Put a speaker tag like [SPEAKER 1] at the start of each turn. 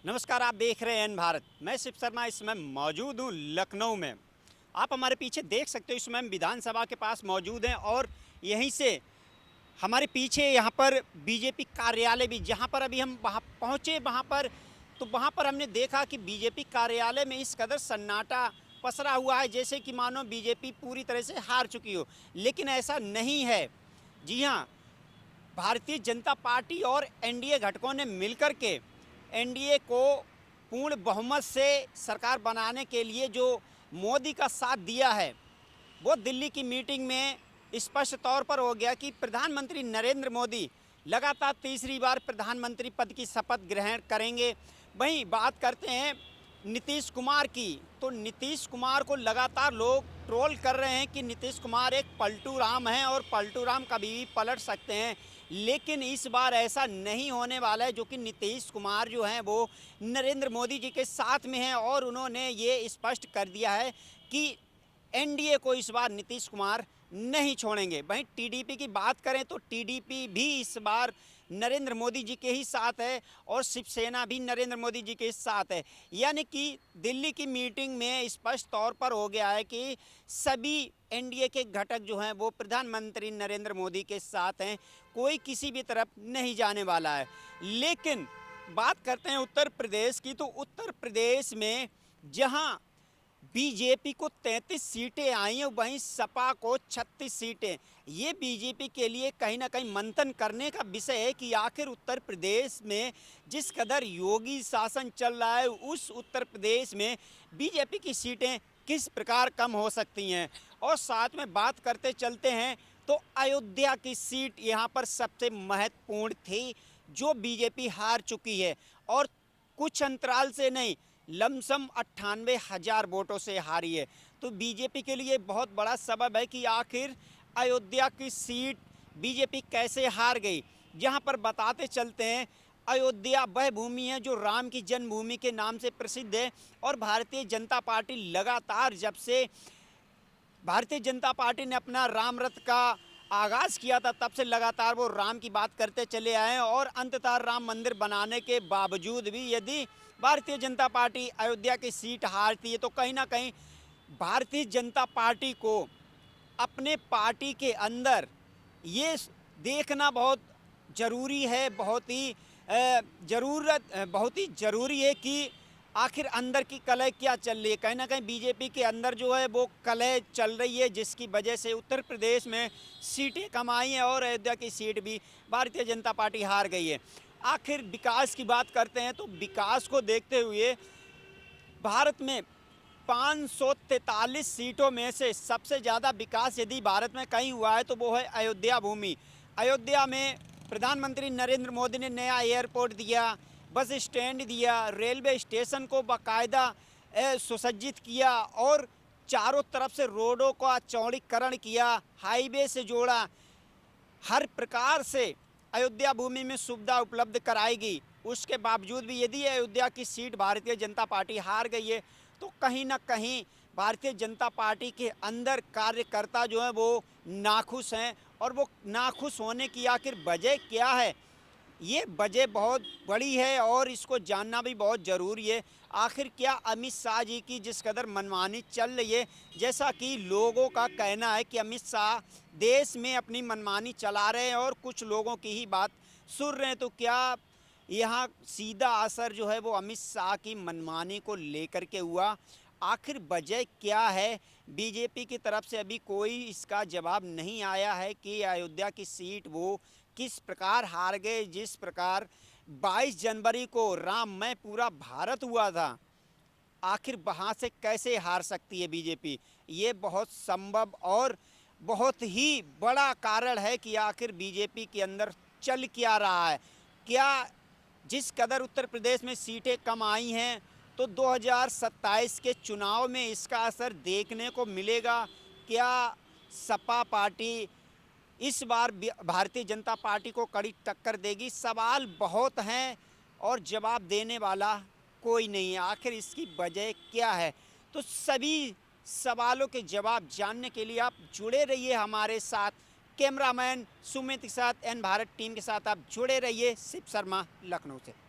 [SPEAKER 1] नमस्कार, आप देख रहे हैं एन भारत। मैं शिव शर्मा इस समय मौजूद हूँ लखनऊ में। आप हमारे पीछे देख सकते हो, इस समय हम विधानसभा के पास मौजूद हैं और यहीं से हमारे पीछे यहाँ पर बीजेपी कार्यालय भी, जहाँ पर अभी हम वहाँ पहुँचे वहाँ पर हमने देखा कि बीजेपी कार्यालय में इस कदर सन्नाटा पसरा हुआ है जैसे कि मानो बीजेपी पूरी तरह से हार चुकी हो, लेकिन ऐसा नहीं है। जी हाँ, भारतीय जनता पार्टी और एनडीए घटकों ने मिलकर के एनडीए को पूर्ण बहुमत से सरकार बनाने के लिए जो मोदी का साथ दिया है, वो दिल्ली की मीटिंग में स्पष्ट तौर पर हो गया कि प्रधानमंत्री नरेंद्र मोदी लगातार तीसरी बार प्रधानमंत्री पद की शपथ ग्रहण करेंगे। वहीं बात करते हैं नीतीश कुमार की, तो नीतीश कुमार को लगातार लोग ट्रोल कर रहे हैं कि नीतीश कुमार एक पलटू राम हैं और पलटू राम कभी भी पलट सकते हैं, लेकिन इस बार ऐसा नहीं होने वाला है। जो कि नीतीश कुमार जो हैं वो नरेंद्र मोदी जी के साथ में हैं और उन्होंने ये स्पष्ट कर दिया है कि एनडीए को इस बार नीतीश कुमार नहीं छोड़ेंगे। वहीं टीडीपी की बात करें तो टीडीपी भी इस बार नरेंद्र मोदी जी के ही साथ है और शिवसेना भी नरेंद्र मोदी जी के साथ है। यानी कि दिल्ली की मीटिंग में स्पष्ट तौर पर हो गया है कि सभी एनडीए के घटक जो हैं वो प्रधानमंत्री नरेंद्र मोदी के साथ हैं, कोई किसी भी तरफ नहीं जाने वाला है। लेकिन बात करते हैं उत्तर प्रदेश की, तो उत्तर प्रदेश में जहां बीजेपी को 33 सीटें आई हैं, वहीं सपा को 36 सीटें। ये बीजेपी के लिए कहीं ना कहीं मंथन करने का विषय है कि आखिर उत्तर प्रदेश में जिस कदर योगी शासन चल रहा है, उस उत्तर प्रदेश में बीजेपी की सीटें किस प्रकार कम हो सकती हैं। और साथ में बात करते चलते हैं तो अयोध्या की सीट यहाँ पर सबसे महत्वपूर्ण थी, जो बीजेपी हार चुकी है और कुछ अंतराल से नहीं, लमसम 98,000 वोटों से हारी है। तो बीजेपी के लिए बहुत बड़ा सबब है कि आखिर अयोध्या की सीट बीजेपी कैसे हार गई। जहां पर बताते चलते हैं, अयोध्या वह भूमि है जो राम की जन्मभूमि के नाम से प्रसिद्ध है और भारतीय जनता पार्टी लगातार, जब से भारतीय जनता पार्टी ने अपना राम रथ का आगाज़ किया था, तब से लगातार वो राम की बात करते चले आए हैं और अंततः राम मंदिर बनाने के बावजूद भी यदि भारतीय जनता पार्टी अयोध्या की सीट हारती है तो कहीं ना कहीं भारतीय जनता पार्टी को अपने पार्टी के अंदर ये देखना बहुत ज़रूरी है, बहुत ही ज़रूरी है कि आखिर अंदर की कलह क्या चल रही है। कहीं ना कहीं बीजेपी के अंदर जो है वो कलह चल रही है, जिसकी वजह से उत्तर प्रदेश में सीटें कम आई हैं और अयोध्या की सीट भी भारतीय जनता पार्टी हार गई है। आखिर विकास की बात करते हैं तो विकास को देखते हुए भारत में 543 सीटों में से सबसे ज़्यादा विकास यदि भारत में कहीं हुआ है तो वो है अयोध्या भूमि। अयोध्या में प्रधानमंत्री नरेंद्र मोदी ने नया एयरपोर्ट दिया, बस स्टैंड दिया, रेलवे स्टेशन को बाकायदा सुसज्जित किया और चारों तरफ से रोडों का चौड़ीकरण किया, हाईवे से जोड़ा। हर प्रकार से अयोध्या भूमि में सुविधा उपलब्ध कराएगी। उसके बावजूद भी यदि अयोध्या की सीट भारतीय जनता पार्टी हार गई है तो कहीं ना कहीं भारतीय जनता पार्टी के अंदर कार्यकर्ता जो हैं वो नाखुश हैं। और वो नाखुश होने की आखिर वजह क्या है, ये वजह बहुत बड़ी है और इसको जानना भी बहुत ज़रूरी है। आखिर क्या अमित शाह जी की जिस कदर मनमानी चल रही है, जैसा कि लोगों का कहना है कि अमित शाह देश में अपनी मनमानी चला रहे हैं और कुछ लोगों की ही बात सुन रहे हैं, तो क्या यहाँ सीधा असर जो है वो अमित शाह की मनमानी को लेकर के हुआ? आखिर वजह क्या है? बीजेपी की तरफ से अभी कोई इसका जवाब नहीं आया है कि अयोध्या की सीट वो किस प्रकार हार गए। जिस प्रकार 22 जनवरी को राममय पूरा भारत हुआ था, आखिर वहाँ से कैसे हार सकती है बीजेपी? ये बहुत संभव और बहुत ही बड़ा कारण है कि आखिर बीजेपी के अंदर चल क्या रहा है। क्या जिस कदर उत्तर प्रदेश में सीटें कम आई हैं तो 2027 के चुनाव में इसका असर देखने को मिलेगा? क्या सपा पार्टी इस बार भारतीय जनता पार्टी को कड़ी टक्कर देगी? सवाल बहुत हैं और जवाब देने वाला कोई नहीं है। आखिर इसकी वजह क्या है? तो सभी सवालों के जवाब जानने के लिए आप जुड़े रहिए हमारे साथ। कैमरामैन सुमित के साथ एन भारत टीम के साथ आप जुड़े रहिए। शिव शर्मा, लखनऊ से।